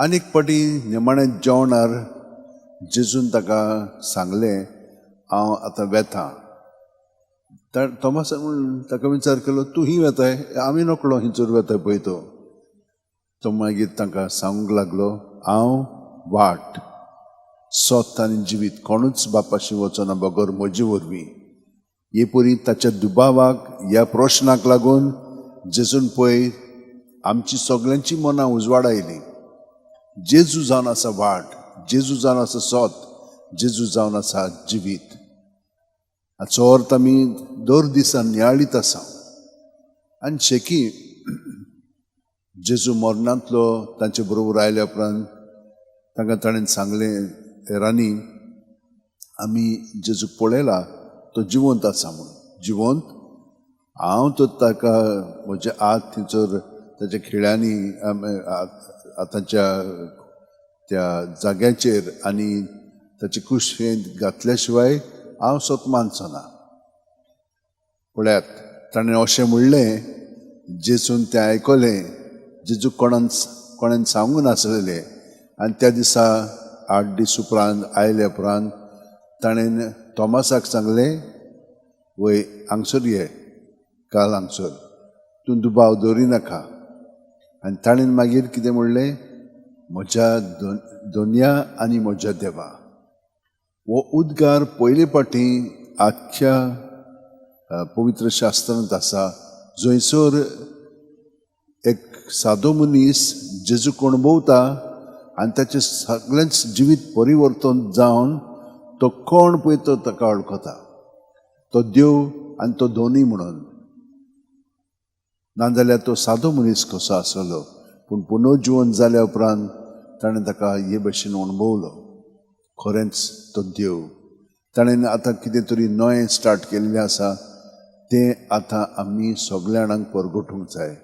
आनीक पाटी निमाणें जेवणार जेजून ताका सांगलें हांव आतां वेतां. तोमासान ताका विचार केलो तूं ही वेताय, आमी नकळो हिंचर वेताय पळय तो मागीर तांकां सांगूंक लागलो हांव वाट सोत आनी जिवीत, कोणूच बापाशी वचना बगर म्हजे वरवीं. हे परी ताच्या दुबावाक ह्या प्रश्नाक लागून जेजून पळय आमची सगळ्यांची मनां उजवाडायली. जेजू जावन आसा वाट, जेजू जावन आसा सोत, जेजू जावन आसा जिवीत. हाचो अर्थ आमी दर दिसा नियाळीत आसा. आनी शेकी जेजू मरणांतलो तांचे बरोबर आयल्या उपरांत तांकां ताणें सांगलें हेरांनी आमी जेजू पळयला तो जिवंत आसा म्हणून. जिवंत हांव तो ताका म्हजे हात थंयसर ताच्या खिळ्यांनी आतांच्या त्या जाग्याचेर आनी ताचे कुशींत घातल्या शिवाय हांव सोत मानचोना. पळयात ताणें अशें म्हणलें जेजून तें आयकलें. जेजू कोणें सांगूंक नासलेलें आनी त्या दिसा 8 दीस उपरांत आयल्या उपरांत ताणें तोमासाक सांगलें वय हांगसर ये, काल हांगसर, तूं दुबाव दवरिनाका. आनी ताणें मागीर कितें म्हणलें म्हज्या दोनया आनी म्हज्या देवा. हो उद्गार पयले पाटी आख्या पवित्र शास्त्रांत आसा. जंयसर एक सादो मनीस जेजूक अणभवता आनी ताचें सगळेंच जिवीत परिवर्तन जावन तो कोण पळय तो ताका वळखता, तो देव आनी तो दोनी म्हणून. नाजाल्यार तो सादो मनीस कसो आसलो पूण पुनर्जीवन जाल्या उपरांत ताणें ताका हे भशेन अणभवलो खरेंच तो देव. ताणें आतां कितें तरी नवें स्टार्ट केल्लें आसा तें आतां आमी सगळ्या जाणांक परगटूंक जाय.